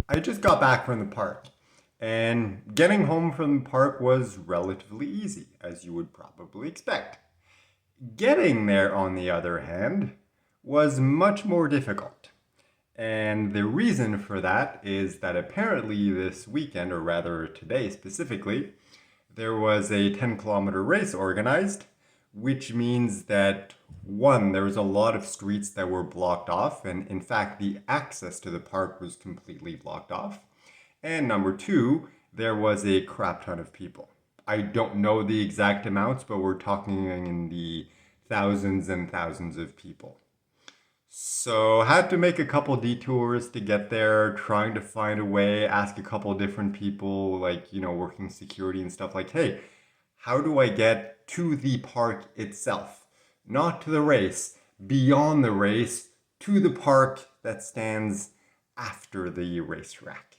I just got back from the park, and getting home from the park was relatively easy, as you would probably expect. Getting there, on the other hand, was much more difficult. And the reason for that is that apparently this weekend, or rather today specifically, there was a 10-kilometer race organized, which means that one, there was a lot of streets that were blocked off, and in fact, the access to the park was completely blocked off. And number two, there was a crap ton of people. I don't know the exact amounts, but we're talking in the thousands and thousands of people. So had to make a couple detours to get there, trying to find a way, ask a couple different people, like, working security and stuff like, hey, how do I get to the park itself? Not to the race, beyond the race, to the park that stands after the racetrack.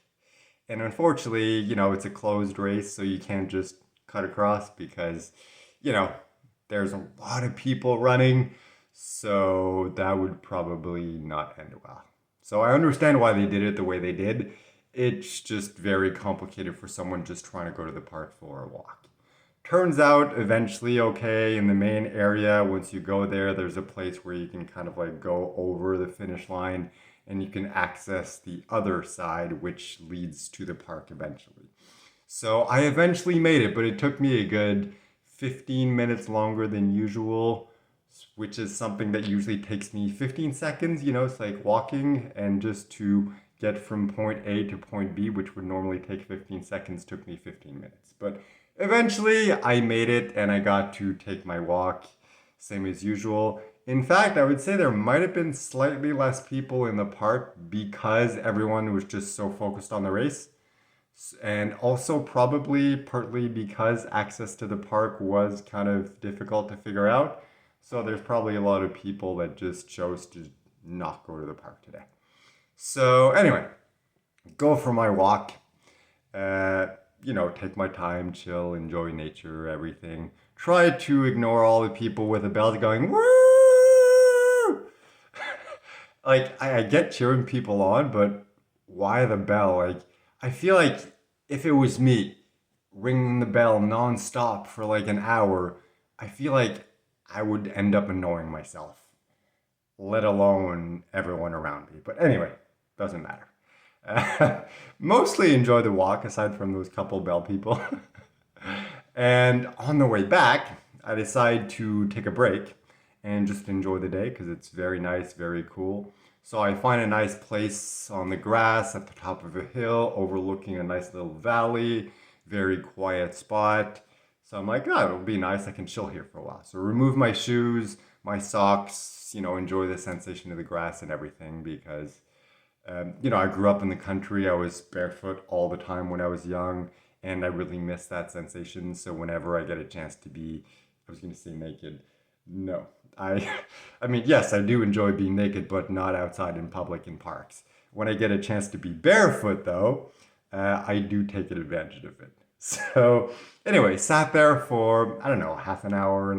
And unfortunately, it's a closed race, so you can't just cut across because, you know, there's a lot of people running, so that would probably not end well. So I understand why they did it the way they did. It's just very complicated for someone just trying to go to the park for a walk. Turns out eventually, okay, in the main area, once you go there, there's a place where you can kind of like go over the finish line and you can access the other side, which leads to the park eventually. So I eventually made it, but it took me a good 15 minutes longer than usual, which is something that usually takes me 15 seconds. It's like walking, and just to get from point A to point B, which would normally take 15 seconds, took me 15 minutes. But eventually I made it and I got to take my walk, same as usual. In fact, I would say there might have been slightly less people in the park because everyone was just so focused on the race. And also, probably partly because access to the park was kind of difficult to figure out. So, there's probably a lot of people that just chose to not go to the park today. So, anyway, go for my walk. Uh, take my time, chill, enjoy nature, everything. Try to ignore all the people with the bells going, woo! Like, I get cheering people on, but why the bell? Like, I feel like if it was me ringing the bell nonstop for like an hour, I feel like I would end up annoying myself, let alone everyone around me. But anyway, doesn't matter. Mostly enjoy the walk aside from those couple bell people. And on the way back, I decide to take a break and just enjoy the day because it's very nice, very cool. So I find a nice place on the grass at the top of a hill overlooking a nice little valley, very quiet spot. So I'm like, oh, it'll be nice. I can chill here for a while. So remove my shoes, my socks, enjoy the sensation of the grass and everything because, I grew up in the country. I was barefoot all the time when I was young, and I really miss that sensation. So whenever I get a chance to be, I was going to say naked. No, I mean, yes, I do enjoy being naked, but not outside in public in parks. When I get a chance to be barefoot, though, I do take advantage of it. So, anyway, sat there for, I don't know, half an hour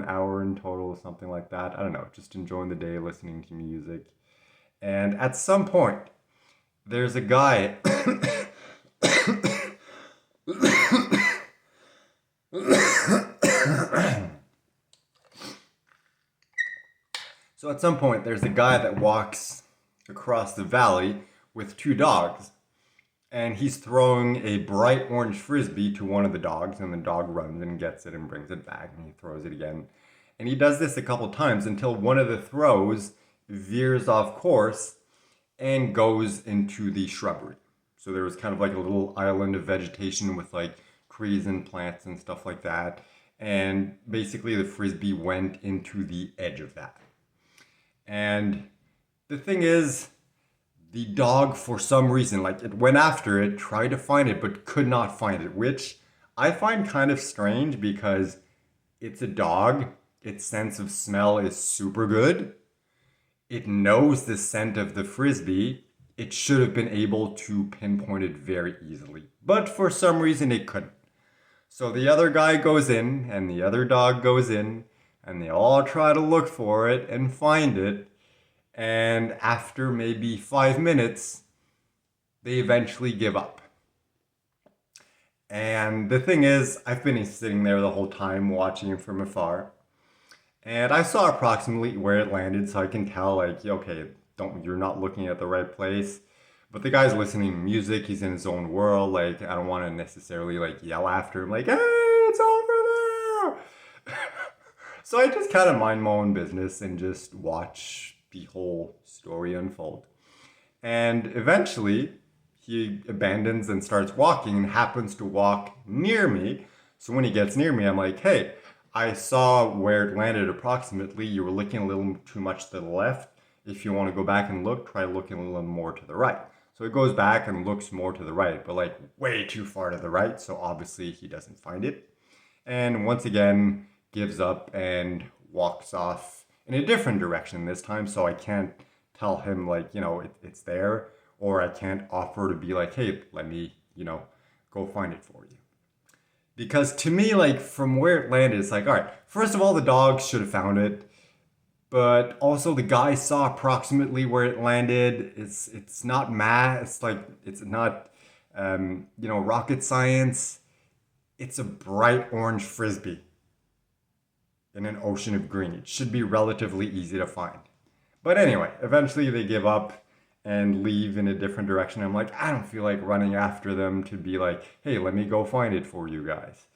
in total, something like that. I don't know, just enjoying the day, listening to music. And at some point, there's a guy. So at some point, there's a guy that walks across the valley with two dogs, and he's throwing a bright orange frisbee to one of the dogs, and the dog runs and gets it and brings it back, and he throws it again. And he does this a couple times until one of the throws veers off course and goes into the shrubbery. So there was kind of like a little island of vegetation with like trees and plants and stuff like that. And basically, the frisbee went into the edge of that. And the thing is, the dog, for some reason, like it went after it, tried to find it, but could not find it, which I find kind of strange because it's a dog. Its sense of smell is super good. It knows the scent of the frisbee. It should have been able to pinpoint it very easily, but for some reason it couldn't. So the other guy goes in, and the other dog goes in, and they all try to look for it and find it. And after maybe 5 minutes, they eventually give up. And the thing is, I've been sitting there the whole time watching it from afar. And I saw approximately where it landed, so I can tell, like, okay, you're not looking at the right place. But the guy's listening to music, he's in his own world, like, I don't want to necessarily, like, yell after him, like, hey, it's over there! So I just kind of mind my own business and just watch the whole story unfold. And eventually, he abandons and starts walking and happens to walk near me. So when he gets near me, I'm like, hey, I saw where it landed approximately. You were looking a little too much to the left. If you want to go back and look, try looking a little more to the right. So it goes back and looks more to the right, but like way too far to the right. So obviously he doesn't find it. And once again, gives up and walks off in a different direction this time. So I can't tell him, like, it's there. Or I can't offer to be like, hey, let me, go find it for you. Because to me, like, from where it landed, it's like, all right, first of all, the dog should have found it. But also the guy saw approximately where it landed. It's not math. It's like, it's not, rocket science. It's a bright orange Frisbee in an ocean of green. It should be relatively easy to find. But anyway, eventually they give up and leave in a different direction. I'm like, I don't feel like running after them to be like, hey, let me go find it for you guys.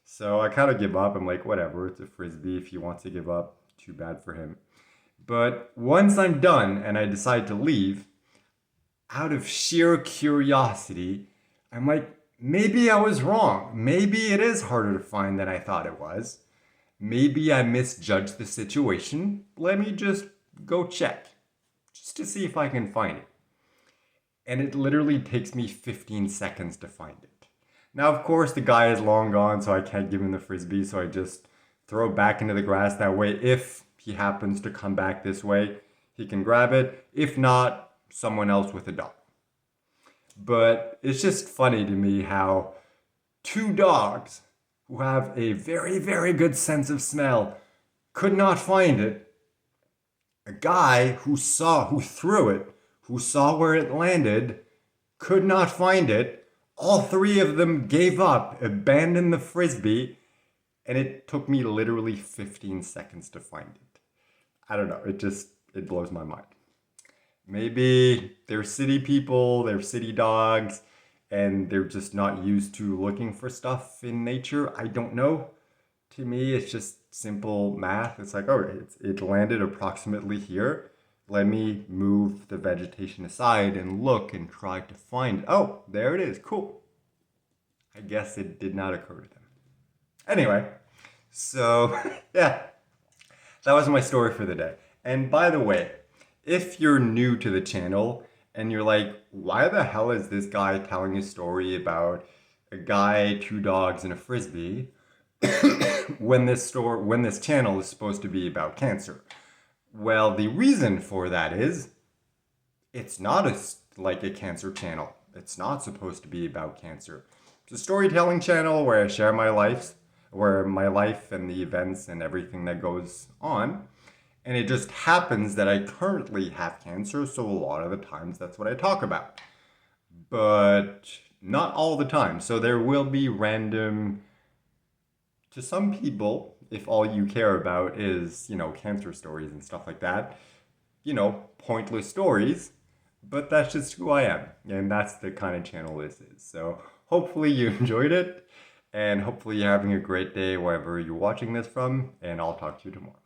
So I kind of give up. I'm like, whatever, it's a Frisbee. If he wants to give up, too bad for him. But once I'm done and I decide to leave, out of sheer curiosity, I'm like, maybe I was wrong. Maybe it is harder to find than I thought it was. Maybe I misjudged the situation. Let me just go check, just to see if I can find it. And it literally takes me 15 seconds to find it. Now, of course, the guy is long gone, so I can't give him the Frisbee, so I just throw it back into the grass. That way, if he happens to come back this way, he can grab it. If not, someone else with a dog. But it's just funny to me how two dogs who have a very, very good sense of smell could not find it. A guy who threw it, who saw where it landed, could not find it. All three of them gave up, abandoned the Frisbee, and it took me literally 15 seconds to find it. I don't know, it blows my mind. Maybe they're city people, they're city dogs, and they're just not used to looking for stuff in nature. I don't know. To me, it's just simple math. It's like, oh, it landed approximately here. Let me move the vegetation aside and look and try to find. Oh, there it is. Cool. I guess it did not occur to them. Anyway, so yeah, that was my story for the day. And by the way, if you're new to the channel and you're like, why the hell is this guy telling a story about a guy, two dogs, and a Frisbee when this channel is supposed to be about cancer? Well, the reason for that is it's not like a cancer channel. It's not supposed to be about cancer. It's a storytelling channel where I share my life and the events and everything that goes on. And it just happens that I currently have cancer, so a lot of the times that's what I talk about. But not all the time. So there will be random, to some people, if all you care about is, cancer stories and stuff like that, pointless stories. But that's just who I am. And that's the kind of channel this is. So hopefully you enjoyed it. And hopefully you're having a great day wherever you're watching this from. And I'll talk to you tomorrow.